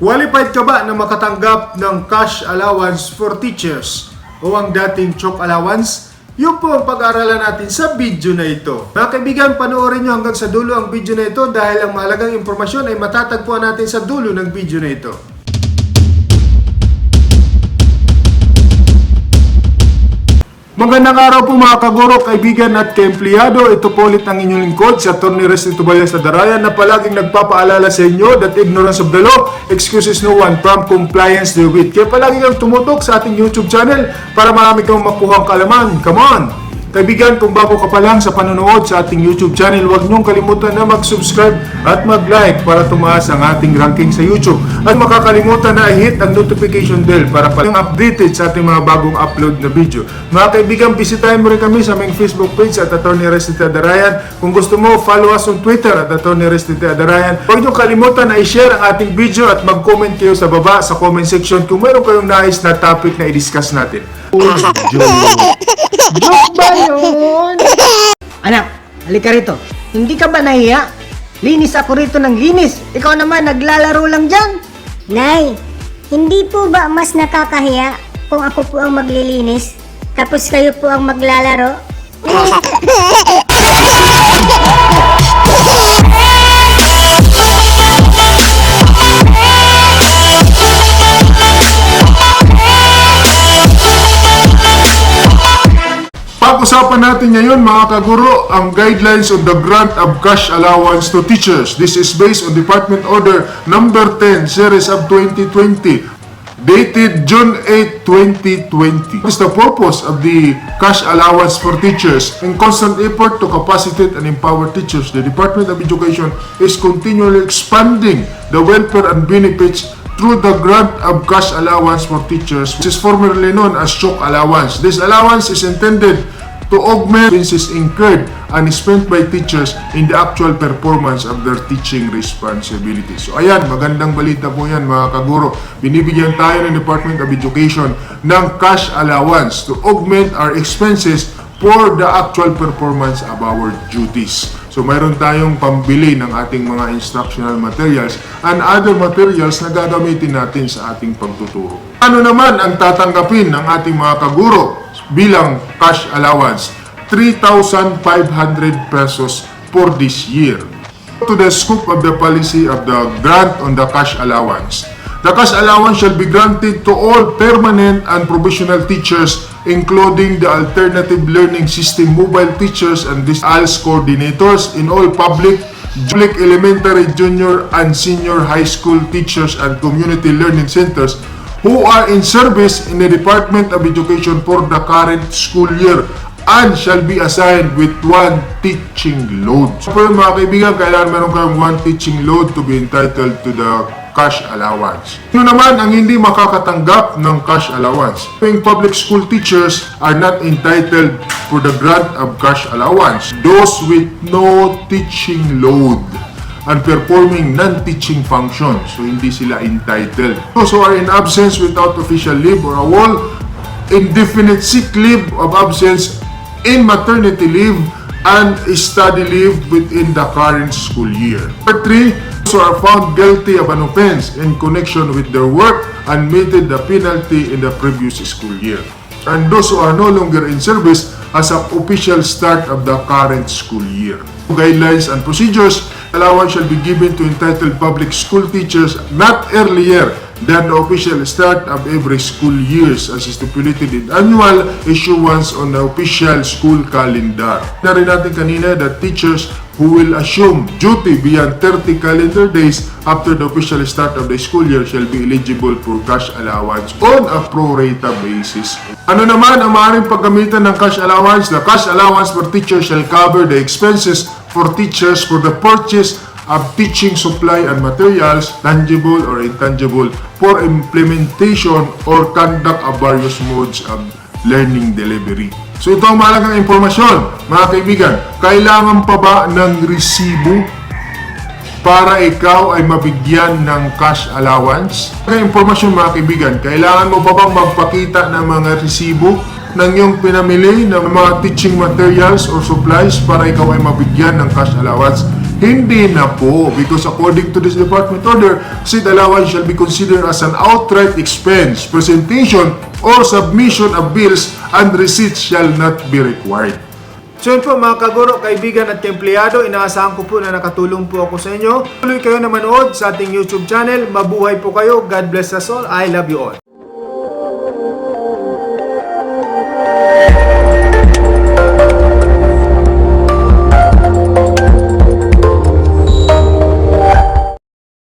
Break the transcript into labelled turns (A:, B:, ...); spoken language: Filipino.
A: Qualified ka ba na makatanggap ng cash allowance for teachers o ang dating chok allowance? Yun po ang pag-aaralan natin sa video na ito. Mga kaibigan, panoorin nyo hanggang sa dulo ang video na ito dahil ang mahalagang impormasyon ay matatagpuan natin sa dulo ng video na ito. Magandang araw po mga kaguro, kaibigan at kaempleyado. Ito po ulit ang inyong lingkod sa Atty. Resty Tubayas Adarayan na palaging nagpapaalala sa inyo that ignorance of the law excuses no one from compliance therewith. Kaya palagi kang tumutok sa ating YouTube channel para marami kang makuhang kaalaman. Come on! Kaibigan, kung bago ka pa lang sa panonood sa ating YouTube channel, huwag niyong kalimutan na mag-subscribe at mag-like para tumaas ang ating ranking sa YouTube. At makakalimutan na i-hit ang notification bell para palang updated sa ating mga bagong upload na video. Mga kaibigan, bisitahin mo rin kami sa aming Facebook page at Atty. Resty Adarayan. Kung gusto mo, follow us on Twitter at Atty. Resty Adarayan. Huwag niyong kalimutan na i-share ang ating video at mag-comment kayo sa baba sa comment section kung mayroon kayong nais na topic na i-discuss natin.
B: Joke ba yun? Anak, halika rito. Hindi ka ba nahiya? Linis ako rito ng linis. Ikaw naman, naglalaro lang dyan.
C: Nay, hindi po ba mas nakakahiya kung ako po ang maglilinis, tapos kayo po ang maglalaro?
A: Pag-usapan natin ngayon mga kaguro ang guidelines of the grant of cash allowance to teachers. This is based on Department Order number 10 series of 2020 dated June 8, 2020. What is the purpose of the cash allowance for teachers? In constant effort to capacitate and empower teachers, the Department of Education is continually expanding the welfare and benefits through the grant of cash allowance for teachers, which is formerly known as chok allowance. This allowance is intended to augment expenses incurred and spent by teachers in the actual performance of their teaching responsibilities. So ayan, magandang balita po yan mga kaguro. Binibigyan tayo ng Department of Education ng cash allowance to augment our expenses for the actual performance of our duties. So mayroon tayong pambili ng ating mga instructional materials and other materials na gagamitin natin sa ating pagtuturo. Ano naman ang tatanggapin ng ating mga kaguro bilang cash allowance? 3,500 pesos for this year. To the scope of the policy of the grant on the cash allowance. The cash allowance shall be granted to all permanent and provisional teachers, including the alternative learning system mobile teachers and ALS coordinators in all public, elementary, junior, and senior high school teachers and community learning centers who are in service in the Department of Education for the current school year and shall be assigned with one teaching load. So po mga kaibigan, kailangan meron kayong one teaching load to be entitled to the cash allowance. Ano naman ang hindi makakatanggap ng cash allowance? Yung public school teachers are not entitled for the grant of cash allowance. Those with no teaching load and performing non-teaching functions, so hindi sila entitled. Those who are in absence without official leave or a whole indefinite sick leave of absence in maternity leave and study leave within the current school year. Number 3, those who are found guilty of an offense in connection with their work and meted the penalty in the previous school year. And those who are no longer in service as an official start of the current school year. Guidelines and procedures. Allowance shall be given to entitled public school teachers not earlier than the official start of every school year as stipulated in annual issuance on the official school calendar. Narin natin kanina that teachers who will assume duty beyond 30 calendar days after the official start of the school year shall be eligible for cash allowance on a pro rata basis. Ano naman ang maaaring paggamitan ng cash allowance? The cash allowance for teachers shall cover the expenses for teachers for the purchase of teaching supply and materials, tangible or intangible, for implementation or conduct of various modes of learning delivery. So ito ang mahalagang impormasyon, mga kaibigan. Kailangan pa ba ng resibo para ikaw ay mabigyan ng cash allowance? Ang impormasyon mga kaibigan, kailangan mo pa bang magpakita ng mga resibo ng iyong pinamili ng mga teaching materials or supplies para ikaw ay mabigyan ng cash allowance? Hindi na po, because according to this department order, seat allowance shall be considered as an outright expense. Presentation or submission of bills and receipts shall not be required. So yun po mga kaguro, kaibigan at empleyado, inaasahan ko po na nakatulong po ako sa inyo. Tuloy kayo na manood sa ating YouTube channel. Mabuhay po kayo. God bless us all. I love you all.